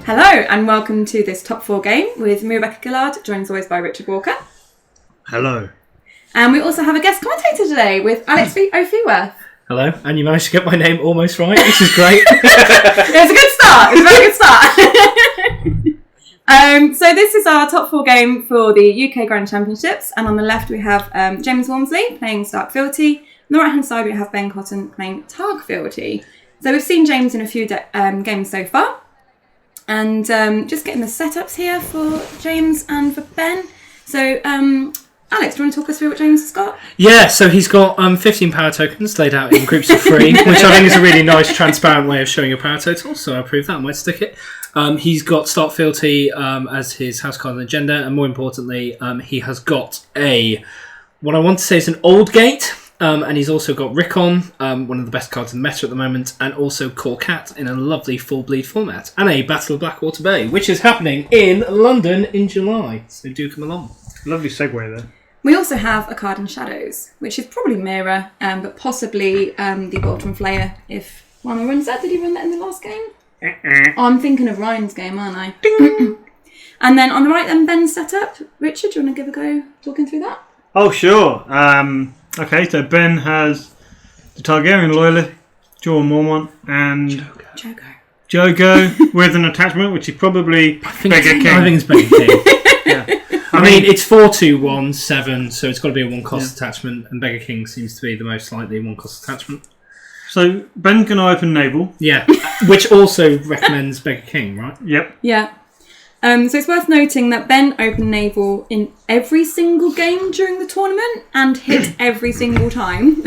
Hello and welcome to this top 4 game with me, Rebecca Gillard, joined as always by Richard Walker. Hello. And we also have a guest commentator today with Alex O'Feeworth. Hello, and you managed to get my name almost right. This is great. It's a good start. It's a very good start. So this is our top 4 game for the UK Grand Championships, and on the left we have James Walmsley playing Targ Fealty. On the right hand side we have Ben Cotton playing Targ Fealty. So we've seen James in a few games so far, and just getting the setups here for James and for Ben. So Alex, do you want to talk us through what James has got? Yeah, so he's got 15 power tokens laid out in groups of 3, which I think is a really nice, transparent way of showing your power total, so I approve that. I might stick it. He's got Targ Fealty as his house card on the agenda, and more importantly, he has got what I want to say is an old gate, and he's also got Rickon, one of the best cards in the meta at the moment, and also Core Cat in a lovely full bleed format, and a Battle of Blackwater Bay, which is happening in London in July, so do come along. Lovely segue there. We also have a card in Shadows, which is probably Mirror, but possibly the Bolton Flayer if Whammer runs that. Did he run that in the last game? Oh, I'm thinking of Ryan's game, aren't I? Ding! And then on the right then, Ben's setup. Richard, do you want to give a go talking through that? Oh, sure. Okay, so Ben has the Targaryen Loyalist, Jorah Mormont, and Jogo with an attachment, which is probably Beggar King. I think it's Beggar King. Yeah. I mean, it's 4-2-1-7, so it's got to be a one-cost attachment, and Beggar King seems to be the most likely one-cost attachment. So Ben's going to open Naval. Yeah, which also recommends Beggar King, right? Yep. Yeah. So it's worth noting that Ben opened Naval in every single game during the tournament and hit every single time.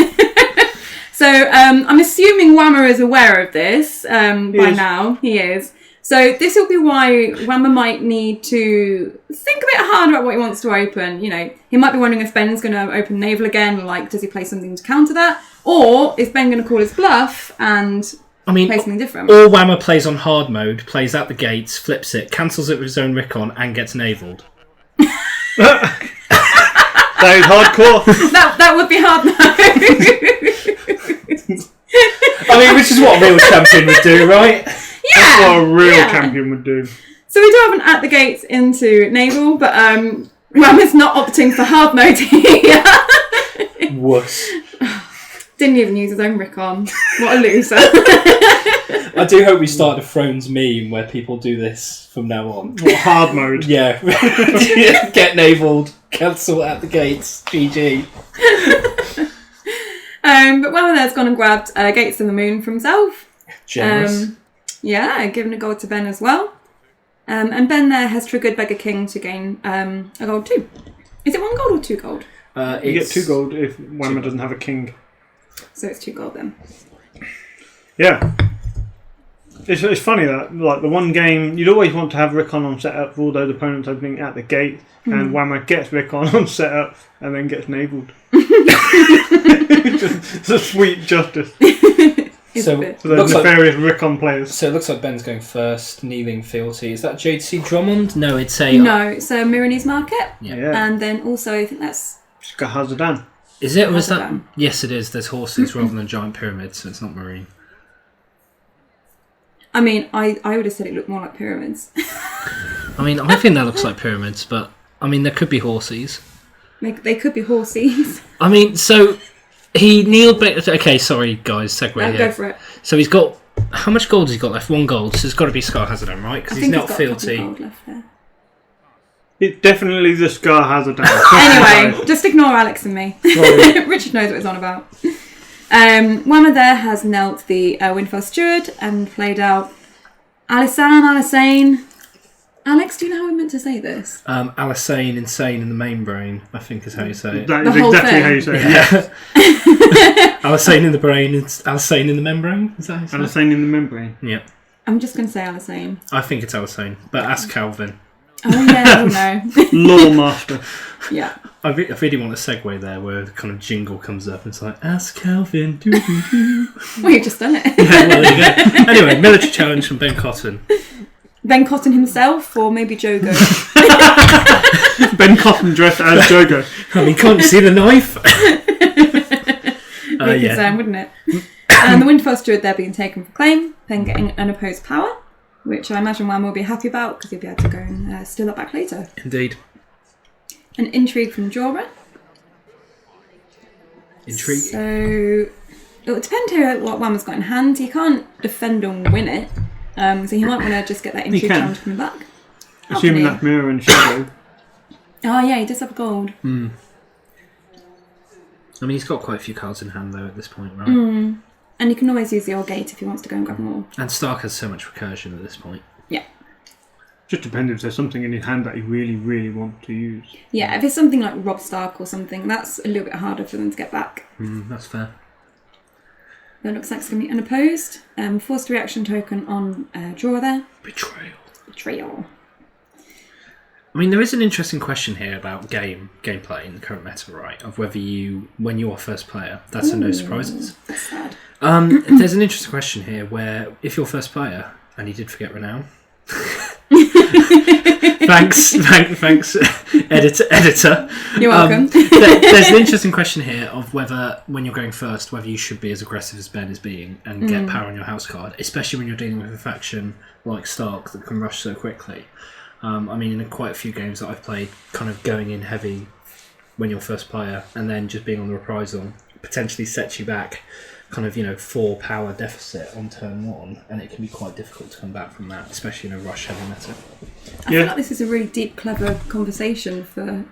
So I'm assuming Whammer is aware of this by now. He is. So this will be why Whammer might need to think a bit harder at what he wants to open. You know, he might be wondering if Ben's going to open Naval again. Like, does he play something to counter that? Or is Ben going to call his bluff and play something different? Or Whammer plays on hard mode, plays out the gates, flips it, cancels it with his own Rickon, and gets Navaled. That is hardcore. that would be hard mode. I mean, which is what a real champion would do, right? Yeah, that's what a real champion would do. So we do have an at the gates into Naval, but Whammer's not opting for hard mode here. Wuss. Didn't even use his own Rickon. What a loser. I do hope we start a Thrones meme where people do this from now on. What, hard mode? Yeah. Get Navaled, cancel at the gates, GG. But Whammer there's gone and grabbed Gates of the Moon for himself. Generous. Yeah, giving a gold to Ben as well. And Ben there has triggered Beggar King to gain a gold too. Is it 1 gold or 2 gold? You get 2 gold if Whammer doesn't have a king. So it's 2 gold then. Yeah. It's funny that, like, the one game, you'd always want to have Rickon on setup for all those opponents opening at the gate, and Whammer gets Rickon on setup and then gets Navaled. It's a sweet justice. So those nefarious Rickon players. So it looks like Ben's going first, kneeling Fealty. Is that JC Drummond? No, it's a Miranese Market. Yeah. And then also I think that's Skahazadan. Is it? Or is that? Yes, it is. There's horses rather than giant pyramids, so it's not marine. I mean, I would have said it looked more like pyramids. I mean, I think that looks like pyramids, but I mean, there could be horses. They could be horses. I mean, so he kneeled. Okay, sorry guys, segue here. Go for it. So he's got how much gold has he got left? 1 gold. So it's got to be Skahazadan, right? Because he's not Fealty. Gold left there. It's definitely the Skahazadan. Anyway, just ignore Alex and me. Richard knows what he's on about. Whammer there has knelt the Windfell Steward and played out Alisane. Alex, do you know how we're meant to say this? Alisane, insane in the main brain, I think is how you say it. That is exactly how you say it. Yeah. Alisane in the brain, it's Alisane in the membrane. Is that how you say it? Alisane in the membrane. Yeah. I'm just going to say Alisane. I think it's Alisane, but ask Calvin. Oh yeah, no. Law master. Yeah. I really want a segue there where the kind of jingle comes up and it's like, ask Calvin, do. Well, you've just done it. Yeah, well, there you go. Anyway, military challenge from Ben Cotton. Ben Cotton himself, or maybe Jogo? Ben Cotton dressed as Jogo. I mean, can't you see the knife? Concern, wouldn't it? And the Windfell Steward there being taken for claim, then getting unopposed power. which I imagine Wham will be happy about because he'll be able to go and steal it back later. Indeed. An intrigue from Jorah. Intrigue. So it would depend here what Wham has got in hand. He can't defend and win it, so he might want to just get that intrigue challenge coming back. Assuming that mirror and shadow. Oh yeah, he does have gold. I mean, he's got quite a few cards in hand though at this point, right? And he can always use the old gate if he wants to go and grab more. And Stark has so much recursion at this point. Yeah. Just depends if there's something in his hand that he really, really wants to use. Yeah, if it's something like Robb Stark or something, that's a little bit harder for them to get back. That's fair. That looks like it's going to be unopposed. Forced reaction token on draw there. Betrayal. I mean, there is an interesting question here about gameplay in the current meta, right? Of whether when you are first player, that's a no surprises. That's sad. There's an interesting question here where if you're first player and you did forget renown, thanks, editor. You're welcome. There's an interesting question here of whether when you're going first, whether you should be as aggressive as Ben is being and get power on your house card, especially when you're dealing with a faction like Stark that can rush so quickly. I mean, in quite a few games that I've played, kind of going in heavy when you're first player and then just being on the reprisal potentially sets you back kind of, 4 power deficit on turn 1, and it can be quite difficult to come back from that, especially in a rush heavy meta. I feel like this is a really deep, clever conversation for...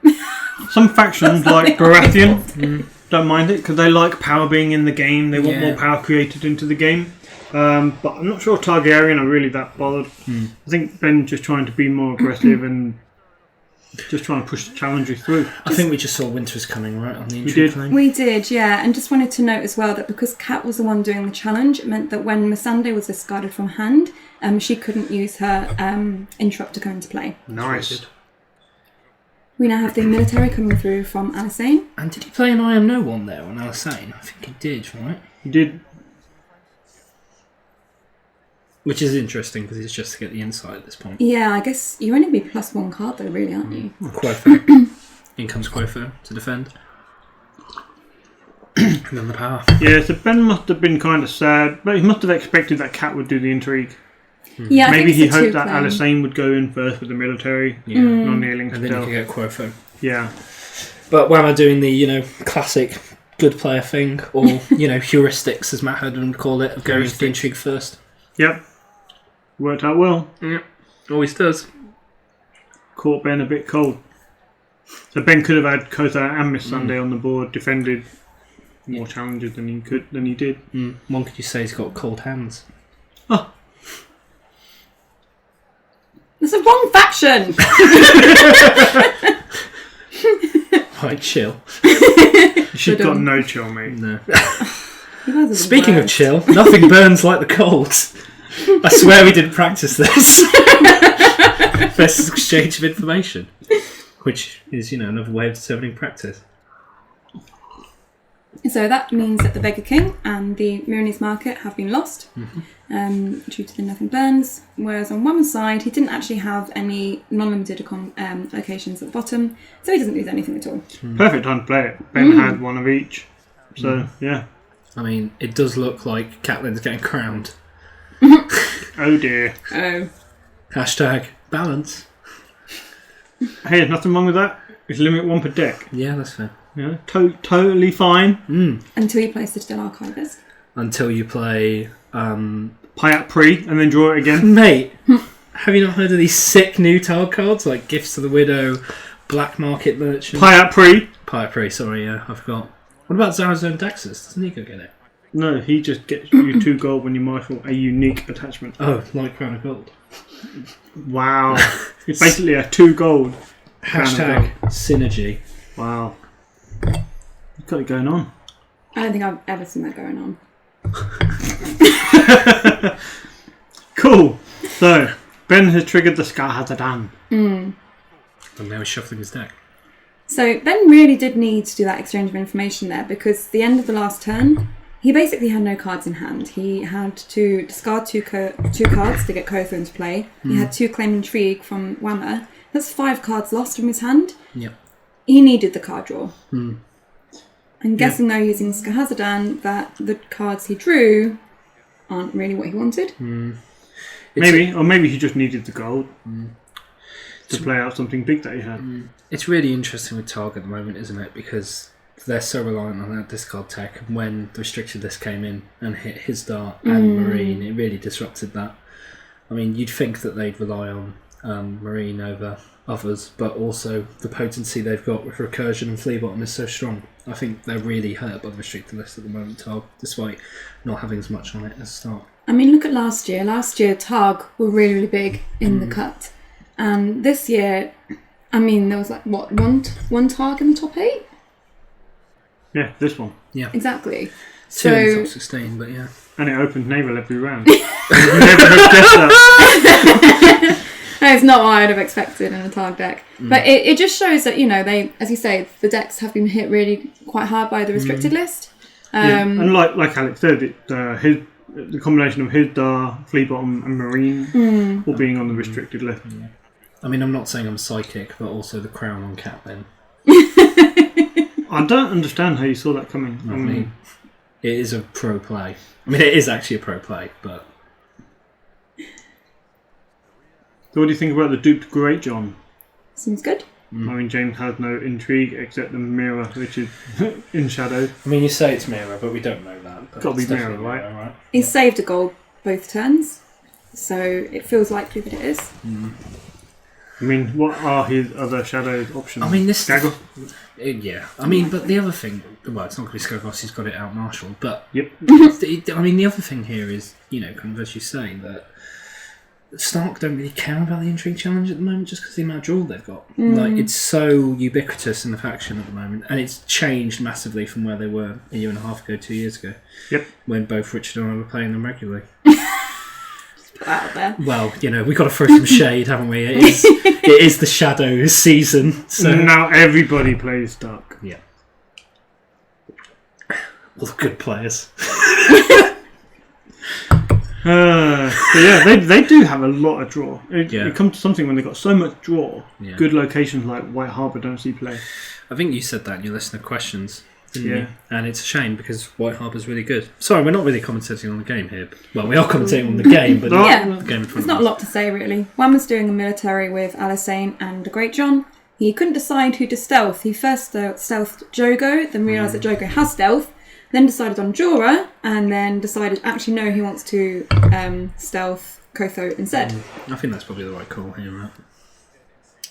Some factions like Baratheon don't mind it because they like power being in the game. They want more power created into the game. But I'm not sure Targaryen are really that bothered. I think Ben's just trying to be more aggressive and just trying to push the challenger through. I think we just saw Winter's coming, right, on the intrigue claim. We did, yeah. And just wanted to note as well that because Kat was the one doing the challenge, it meant that when Missandei was discarded from hand, she couldn't use her interrupt to come into play. Nice. We now have the military coming through from Alysanne. And did he play an I Am No One there on Alysanne? I think he did, right? He did. Which is interesting because it's just to get the insight at this point. Yeah, I guess you're only be +1 card though, really, aren't you? Quoth. In comes Quoth to defend. And then the power. Yeah, so Ben must have been kind of sad, but he must have expected that Cat would do the intrigue. Yeah, maybe he hoped that Alysanne would go in first with the military, not kneeling to and then you could get Quoth. Yeah. But when I'm doing the, classic good player thing, or, heuristics, as Matt Hurden would call it, of going to the intrigue first. Yep. Worked out well. Yep. Always does. Caught Ben a bit cold. So Ben could have had Kotha and Missandei on the board, defended more challenges than he did. One could you say he's got cold hands? Oh. It's the wrong faction! Right, chill. She's got no chill, mate. No. Speaking of chill, nothing burns like the cold. I swear we didn't practice this. First exchange of information. Which is, another way of determining practice. So that means that the Beggar King and the Myronese Market have been lost due to the Nothing Burns. Whereas on one side, he didn't actually have any non-limited locations at the bottom, so he doesn't lose anything at all. Perfect time to play it. Ben had one of each. So, yeah. I mean, it does look like Catelyn's getting crowned. Oh dear. Oh. Hashtag balance. Hey, there's nothing wrong with that. It's limit 1 per deck. Yeah, that's fair. Yeah, totally fine. Until you play Citadel Archivist. Until you play... Pay out pre and then draw it again. Mate, have you not heard of these sick new Targ cards? Like Gifts to the Widow, Black Market Merchant... Pay out pre. Sorry, yeah, I forgot. What about Zarazone Daxus? Doesn't he go get it? No, he just gets you 2 gold when you marshal a unique attachment. Oh, like Crown of Gold. Wow. It's basically a 2 gold. Hashtag synergy. Wow. You've got it going on. I don't think I've ever seen that going on. Cool. So, Ben has triggered the Skahadadan. And now he's shuffling his deck. So Ben really did need to do that exchange of information there because the end of the last turn, he basically had no cards in hand. He had to discard two cards to get Kotha into play. He had 2 Claim Intrigue from Whammer. That's 5 cards lost from his hand. Yep. He needed the card draw. I'm guessing though using Skahadadan that the cards he drew aren't really what he wanted. Maybe he just needed the gold to play out something big that he had. It's really interesting with Targ at the moment, isn't it? Because they're so reliant on that discard tech. And when the restricted list came in and hit his dart and Marine, it really disrupted that. I mean, you'd think that they'd rely on Marine over others, but also the potency they've got with Recursion and Flea Bottom is so strong. I think they're really hurt by the restricted list at the moment, Targ, despite not having as much on it as start. I mean, look at last year. Last year, Targ were really, really big in the cut. And this year, I mean, there was like, what, one Targ in the top 8? Yeah, this one. Yeah. Exactly. Two in the top 16, but yeah. And it opened Naval every round. You never have guessed that. No, it's not what I'd have expected in a Targ deck. But it just shows that, you know, they, as you say, the decks have been hit really quite hard by the restricted list. And like Alex said, the combination of his Dar, Flea Bottom and Marine all being on the restricted list. I mean, I'm not saying I'm psychic, but also the crown on Cat then. I don't understand how you saw that coming. I mean, it is a pro play. I mean, it is actually a pro play, but... So what do you think about the duped Great John? Seems good. I mean, James has no intrigue except the mirror, which is in shadow. I mean, you say it's mirror, but we don't know that. But Got to be it's mirror, definitely right? He's saved a goal both turns, so it feels likely that it is. I mean, what are his other shadow options? I mean, this... Skagos? Yeah. I mean, but the other thing... Well, it's not going to be Skagos, he's got it out-marshalled, but... Yep. I mean, the other thing here is, you know, kind of as you say, that Stark don't really care about the intrigue challenge at the moment just because of the amount of draw they've got. Like, it's so ubiquitous in the faction at the moment, and it's changed massively from where they were a year and a half ago, 2 years ago. Yep. When both Richard and I were playing them regularly. Put that out there. Well, you know, we've got to throw some shade, haven't we? It is the Shadows season. So now everybody plays Stark. yeah. All the good players. But yeah, they do have a lot of draw. It comes to something when they've got so much draw. Yeah. Good locations like White Harbour don't see play. I think you said that in your listener questions. Yeah. You? And it's a shame because White Harbour's really good. Sorry, we're not really commentating on the game here. Well, we are commentating on the game, but Yeah. not the game in front There's of not us. a lot to say, really. One was doing a military with Alisane and a Great John. He couldn't decide who to stealth. He first stealthed Jogo, then realised that Jogo has stealth, then decided on Jorah, and then decided, actually, no, he wants to stealth Kotho instead. I think that's probably the right call here, right?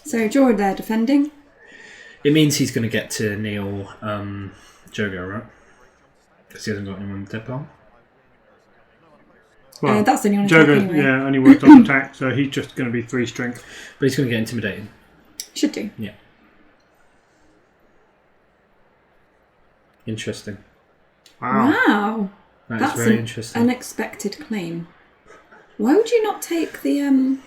So Jorah there defending. It means he's going to get to kneel Jogo, right? Because he hasn't got anyone with dead pile. Well, That's the only one Jogo, anyway. only worked on attack, so he's just going to be 3 strength. But he's going to get intimidated. Should do. Yeah. Interesting. Wow. That's very interesting. Unexpected claim. Why would you not take the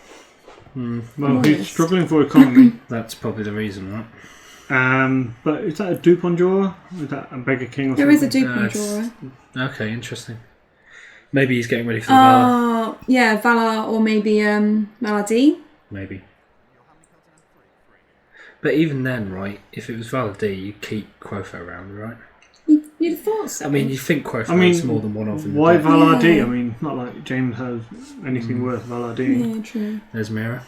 Well, he's struggling for economy. That's probably the reason, right? But is that a dupe on Jorah? Is that a Beggar King or There something? is a dupe on Jorah. Okay, interesting. Maybe he's getting ready for the Valar. Yeah, Valar or maybe Valar D. Maybe. But even then, right, if it was Valar D, you'd keep Quotho around, right? You'd have thought so. I mean, you think Quotho is more than one of them. Why Valar D? Yeah. I mean, not like James has anything worth Valar D. Yeah, true. There's Mira.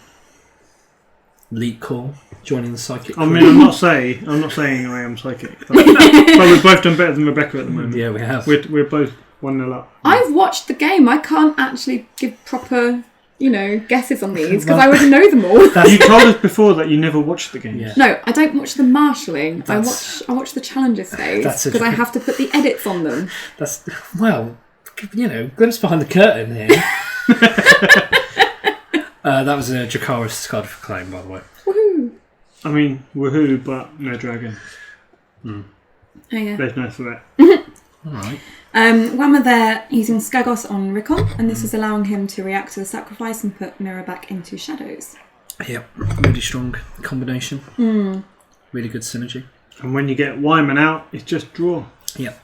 Leak call, joining the psychic. I mean, I'm not saying I am psychic, but we've both done better than Rebecca at the moment. Yeah, we have. We're both 1-0 up. I've watched the game. I can't actually give proper, guesses on these because I wouldn't know them all. You told us before that you never watched the games. Yeah. No, I don't watch the marshalling. I watch the challenges phase That's a because I have to put the edits on them. That's, well, glimpse behind the curtain here. That was a Dracarys card for claim, by the way. Woohoo! I mean, woohoo, but no dragon. Oh yeah. There's no threat. Alright. Whammer there using Skagos on Rickon, and this is allowing him to react to the sacrifice and put Mirror back into shadows. Yep, really strong combination. Really good synergy. And when you get Wyman out, it's just draw. Yep.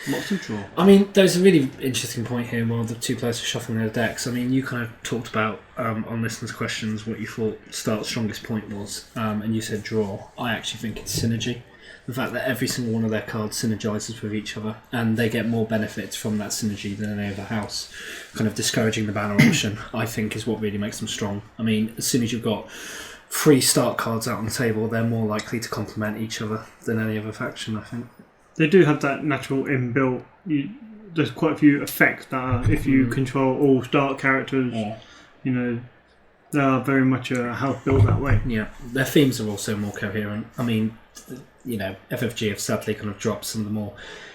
Lots of draw. I mean, there's a really interesting point here while the two players are shuffling their decks. I mean, you kind of talked about, on listeners' questions, what you thought Stark's strongest point was, and you said draw. I actually think it's synergy. the fact that every single one of their cards synergizes with each other, and they get more benefits from that synergy than any other house. Kind of discouraging the banner option, I think, is what really makes them strong. I mean, as soon as you've got 3 start cards out on the table, they're more likely to complement each other than any other faction, I think. They do have that natural inbuilt. There's quite a few effects that are, if you control all start characters, you know, they are very much a house built that way. Yeah, their themes are also more coherent. I mean, you know, FFG have sadly kind of dropped some of the more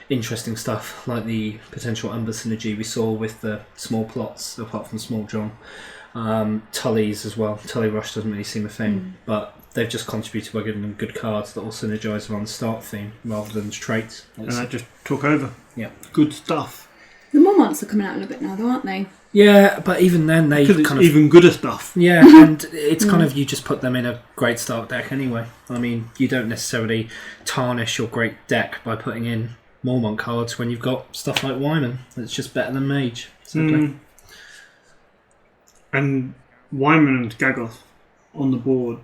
interesting stuff, like the potential Umber synergy we saw with the small plots, apart from Small John. Tully's as well. Tully Rush doesn't really seem a thing, but they've just contributed by giving them good cards that will synergise around the start theme rather than traits. And that just took over. Yeah. Good stuff. The Mormonts are coming out a little bit now, though, aren't they? Yeah, but even then they Because it's kind of... even gooder stuff. Yeah, and it's kind of, you just put them in a great start deck anyway. I mean, you don't necessarily tarnish your great deck by putting in Mormont cards when you've got stuff like Wyman. It's just better than Mage, simply. And Wyman and Gagoth on the board.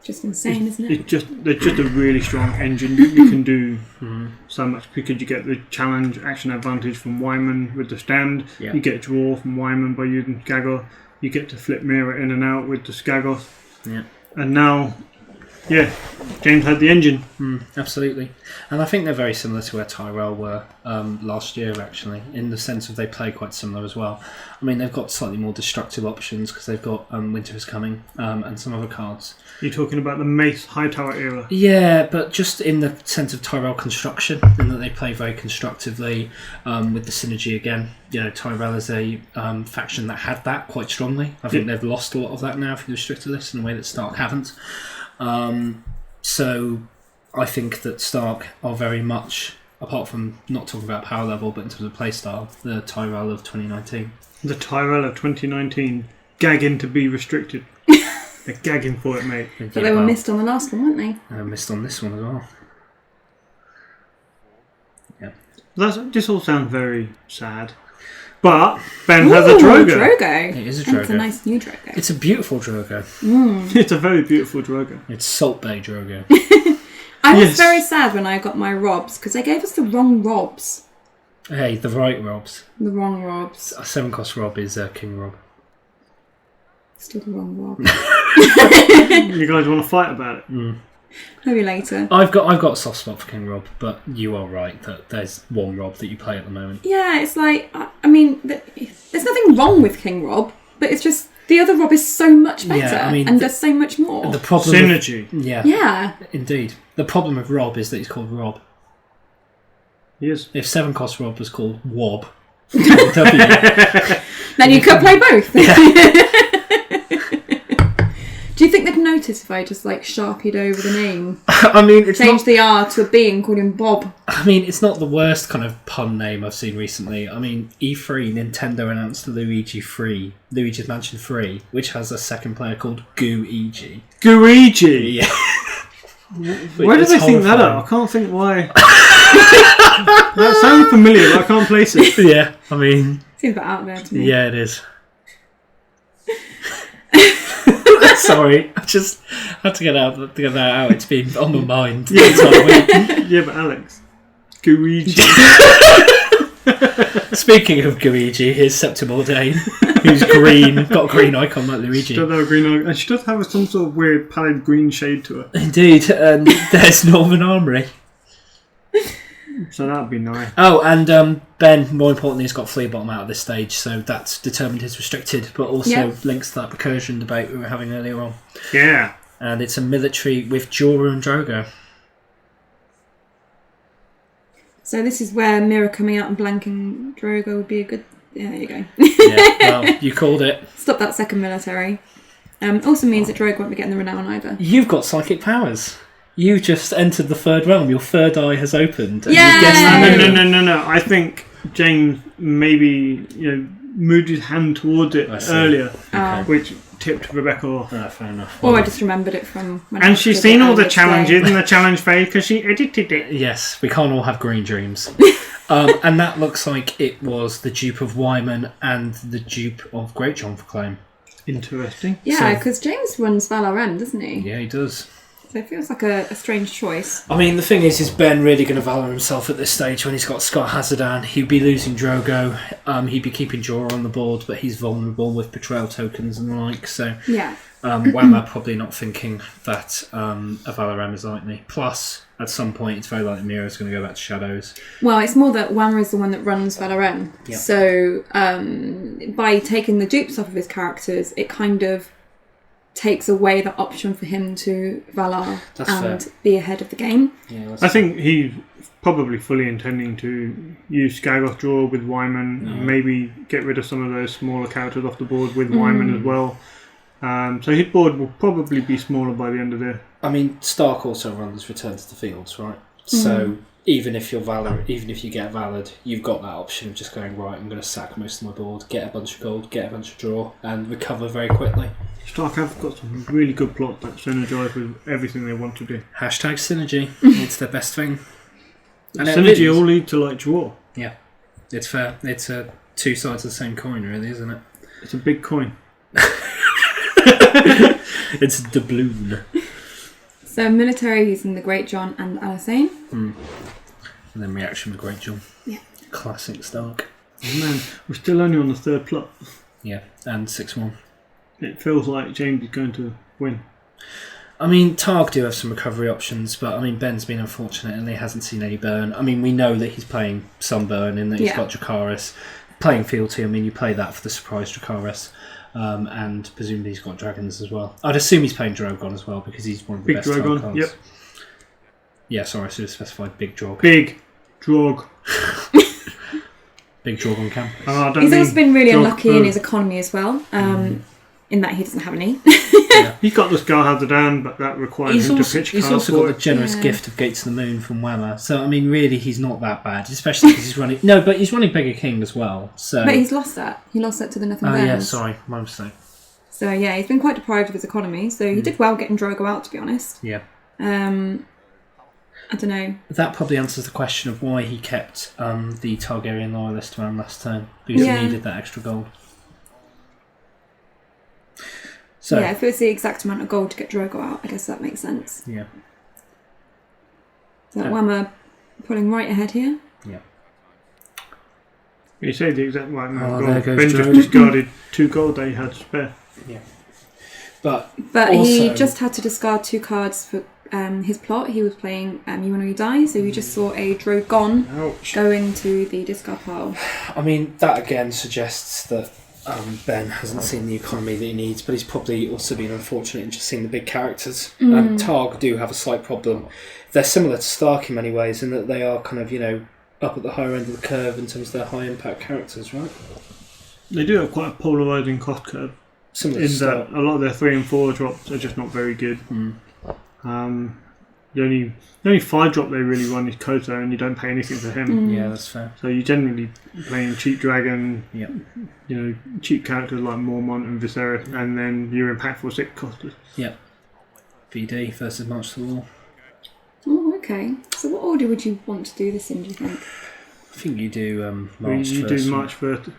Just insane, isn't it? They're just a really strong engine. You can do so much because you get the challenge action advantage from Wyman with the stand. Yeah. You get draw from Wyman by using Skagoth. You get to flip mirror in and out with the Skagoth. Yeah. And now, James had the engine. Absolutely. And I think they're very similar to where Tyrell were last year, actually, in the sense of they play quite similar as well. I mean, they've got slightly more destructive options because they've got Winter is Coming and some other cards. You're talking about the Mace Hightower era. Yeah, but just in the sense of Tyrell construction, in that they play very constructively with the synergy again. You know, Tyrell is a faction that had that quite strongly. I think they've lost a lot of that now for the restricted list in a way that Stark haven't. So I think that Stark are very much, apart from not talking about power level, but in terms of play style, the Tyrell of 2019. The Tyrell of 2019, gagging to be restricted. They're gagging for it, mate. But they were missed on the last one, weren't they? Missed on this one as well. Yeah. This all sounds very sad. But Ben has a Drogo. Drogo. It is a And Drogo. it's a nice new Drogo. It's a beautiful Drogo. It's a very beautiful Drogo. It's Salt Bay Drogo. I was very sad when I got my Robs because they gave us the wrong Robs. Hey, the right Robs. The wrong Robs. A 7-cost Rob is King Rob. Still the wrong Rob. You guys want to fight about it? Maybe later. I've got a soft spot for King Rob, but you are right that there's one Rob that you play at the moment. Yeah, it's like, I mean, there's nothing wrong with King Rob, but it's just the other Rob is so much better and does so much more. The problem Synergy. Yeah. Indeed. The problem with Rob is that he's called Rob. Yes. If 7-cost Rob was called Wob, then you could play both. Do you think they'd notice if I just like sharpied over the name? I mean, it's changed the R to a B and called him Bob. I mean, it's not the worst kind of pun name I've seen recently. I mean, E3, Nintendo announced Luigi's Mansion 3, which has a second player called Gooigi. Gooigi? Yeah. Where did they think that up? I can't think why. That sounds familiar, but I can't place it. Yeah, I mean... Seems a bit out there to me. Yeah, it is. Sorry, I just had to get that out. It's been on my mind. Yeah, but Alex, Gooigi. Speaking of Gooigi, here's Septim Dane, who's green, got a green icon like Luigi. She does have a green icon, and she does have some sort of weird pallid green shade to her. Indeed, and there's Northern Armoury. So that'd be nice. Oh, and Ben, more importantly, has got Flea Bottom out at this stage, so that's determined his restricted, but also links to that recursion debate we were having earlier on. Yeah. And it's a military with Jorah and Drogo. So this is where Mirror coming out and blanking Drogo would be a good... Yeah, there you go. Yeah, well, you called it. Stop that second military. Also means that Drogo won't be getting the renown either. You've got psychic powers. You just entered the third realm. Your third eye has opened. And Yeah. you guessed the name. No. I think James maybe moved his hand towards it earlier, which tipped Rebecca off. Fair enough. Or I just remembered it from when and she's seen all the challenges in the challenge phase because she edited it. Yes, we can't all have green dreams. And that looks like it was the dupe of Wyman and the dupe of Greatjon for claim. Interesting. Yeah, because James runs Valor End, doesn't he? Yeah, he does. So it feels like a strange choice. I mean, the thing is Ben really going to Valor himself at this stage when he's got Scott Hazardan? He'd be losing Drogo. He'd be keeping Jorah on the board, but he's vulnerable with betrayal tokens and the like. So yeah. Whammer probably not thinking that a Valor is likely. Plus, at some point, it's very likely Mira's going to go back to Shadows. Well, it's more that Whammer is the one that runs Valorem. Yep. So by taking the dupes off of his characters, it kind of takes away the option for him to Valar and be ahead of the game. Yeah, I think he's probably fully intending to use Skagoth draw with Wyman, maybe get rid of some of those smaller characters off the board with Wyman as well. So his board will probably be smaller by the end of the... I mean, Stark also runs Return to the Fields, right? So even if you're Valor, even if you get Valid, you've got that option of just going, right, I'm going to sack most of my board, get a bunch of gold, get a bunch of draw, and recover very quickly. Stark have got some really good plot that synergise with everything they want to do. Hashtag synergy. It's their best thing. And synergy all lead to draw. Yeah, it's fair. It's two sides of the same coin, really, isn't it? It's a big coin. It's a doubloon. So military using the Great John and Alyssane. And then reaction with Great John. Yeah. Classic Stark. Oh man, we're still only on the third plot. Yeah, and 6-1. It feels like James is going to win. I mean, Targ do have some recovery options, but I mean, Ben's been unfortunate and he hasn't seen any burn. I mean, we know that he's playing some burn in that he's got Dracarys. Playing Fealty, I mean, you play that for the surprise Dracarys. And presumably he's got dragons as well. I'd assume he's playing Drogon as well because he's one of the best Targ cards. Yep. Yeah, sorry, I should have specified Big Drog. Big Drog. Big Drog on campus. He's also been really unlucky in his economy as well, in that he doesn't have any. He got the Scar Hazardan, but that requires him to pitch cards. He's also got the generous gift of Gates of the Moon from Whammer. So, I mean, really, he's not that bad, especially because he's running... No, but he's running Beggar King as well, so... But he's lost that. He lost that to the Nothing Burns. Oh, yeah, sorry, my mistake. So, yeah, he's been quite deprived of his economy, so he did well getting Drogo out, to be honest. Yeah. I don't know. That probably answers the question of why he kept the Targaryen loyalist around last turn, because he needed that extra gold. So, yeah, if it was the exact amount of gold to get Drogo out, I guess that makes sense. Yeah. So Whammer pulling right ahead here. Yeah. You say the exact right amount of there gold. goes Ben Drogo. just discarded 2 gold that he had spare. Yeah. But also, he also, just had to discard 2 cards for his plot. He was playing You When We Die, so you just saw a Drogon go into the discard pile. I mean, that again suggests that Ben hasn't seen the economy that he needs, but he's probably also been unfortunate in just seeing the big characters. Targ do have a slight problem. They're similar to Stark in many ways in that they are kind of, up at the higher end of the curve in terms of their high impact characters, right? They do have quite a polarising cost curve. Similar in to Stark. that a lot of their 3 and 4 drops are just not very good. The only 5 drop they really run is Koto, and you don't pay anything for him. Yeah, that's fair. So you're generally playing cheap dragon, Yep. cheap characters like Mormont and Viserys, and then your impactful 6 costers. Yep. VD versus March to the Wall. Oh, okay. So what order would you want to do this in, do you think? I think you do March You first. do March first,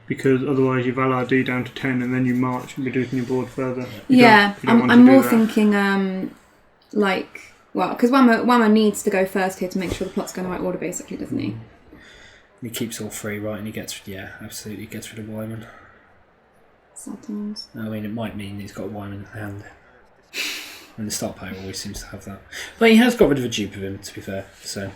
because otherwise you Valar D down to 10, and then you march, reducing your board further. I'm more thinking because Whammer needs to go first here to make sure the plot's going the right order, basically, doesn't he? He keeps all 3, right, and he gets absolutely gets rid of Wyman. Sometimes. I mean, it might mean he's got Wyman in hand. And the start player always seems to have that. But he has got rid of a dupe of him, to be fair. So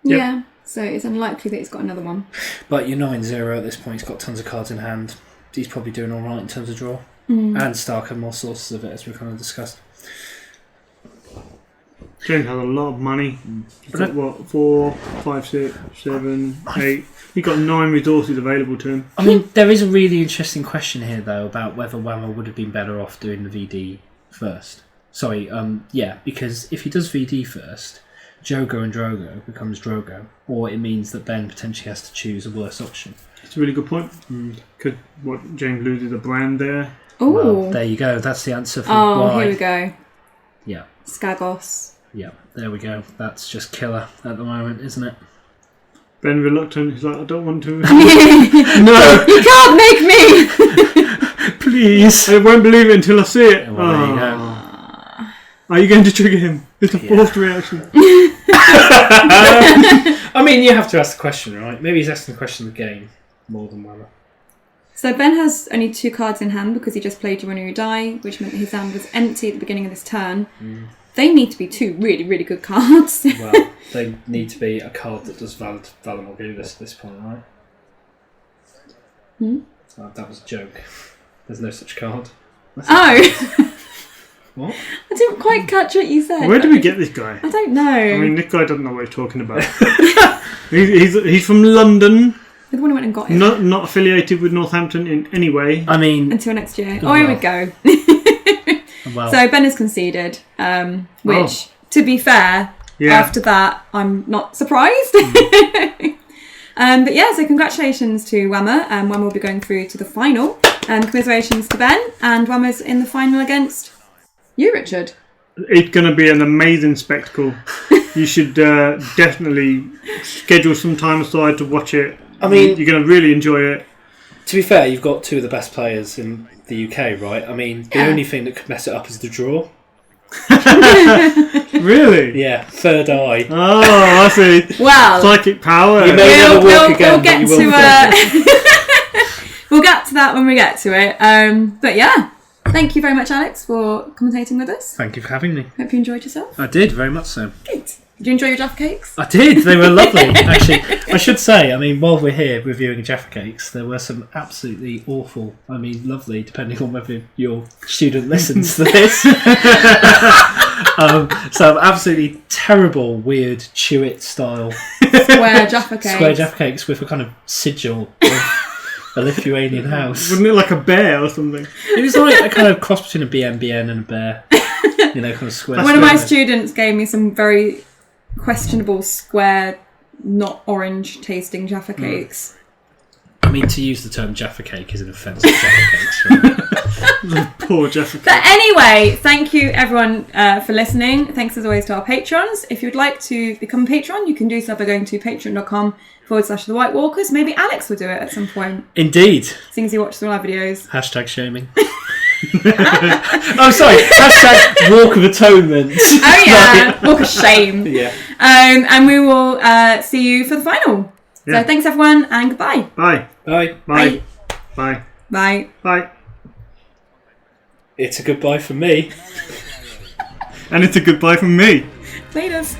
yeah, so it's unlikely that he's got another one. But you're 9-0 at this point. He's got tons of cards in hand. He's probably doing all right in terms of draw. And Stark had more sources of it, as we kind of discussed. James has a lot of money. He's got 4, 5, 6, 7, 8. He's got 9 resources available to him. I mean, there is a really interesting question here, though, about whether Whammer would have been better off doing the VD first. Sorry, because if he does VD first, Jogo and Drogo becomes Drogo, or it means that Ben potentially has to choose a worse option. That's a really good point. Because James loses a brand there. Oh, well, there you go. That's the answer for why. Here we go. Yeah. Skagos. Yeah, there we go. That's just killer at the moment, isn't it? Ben reluctant. He's like, I don't want to. No, you can't make me. Please. I won't believe it until I see it. Well, there you go. Are you going to trigger him? It's a forced reaction. I mean, you have to ask the question, right? Maybe he's asking the question of the game more than Whammer. So Ben has only 2 cards in hand because he just played You Win or You Die, which meant that his hand was empty at the beginning of this turn. They need to be 2 really, really good cards. Well, they need to be a card that does valid Morgulis at this point, right? That was a joke. There's no such card. Oh! What? I didn't quite catch what you said. Where do we get this guy? I don't know. I mean, this guy doesn't know what he's talking about. he's from London. You're the one who went and got him. Not affiliated with Northampton in any way. I mean... Until next year. Oh, here we go. Well. So Ben has conceded, which, to be fair, after that, I'm not surprised. But yeah, so congratulations to Whammer. Whammer will be going through to the final. Commiserations to Ben. And Whammer's in the final against you, Richard. It's going to be an amazing spectacle. You should definitely schedule some time aside to watch it. I mean, you're going to really enjoy it. To be fair, you've got 2 of the best players in the UK, right? I mean, the only thing that could mess it up is the draw. Really? Yeah, third eye. Oh, I see. Well, psychic power. You may never walk again, we'll get but you will we'll get to that when we get to it. But yeah, thank you very much, Alex, for commentating with us. Thank you for having me. Hope you enjoyed yourself. I did, very much so. Good. Did you enjoy your Jaffa cakes? I did. They were lovely, actually. I should say, I mean, while we're here reviewing Jaffa cakes, there were some absolutely awful, I mean, lovely, depending on whether your student listens to this. Some absolutely terrible, weird Chewit style Square Jaffa cakes with a kind of sigil of a Lithuanian house. Wasn't it like a bear or something? It was like a kind of cross between a BNBN and a bear. You know, kind of square. One of my students gave me some very questionable square, not orange tasting Jaffa cakes. I mean, to use the term Jaffa cake is an offence to Jaffa cakes, right? Poor Jaffa cake. But anyway, thank you everyone for listening. Thanks as always to our patrons. If you'd like to become a patron, you can do so by going to patreon.com/The White Walkers. Maybe Alex will do it at some point. Indeed. Seeing as he watches all our videos. Hashtag shaming. Oh, sorry. Hashtag Walk of Atonement. Oh yeah, Walk of Shame. Yeah. And we will see you for the final. Yeah. So thanks everyone, and goodbye. Bye. Bye. Bye. Bye. Bye. Bye. It's a goodbye from me. And it's a goodbye from me. Laters.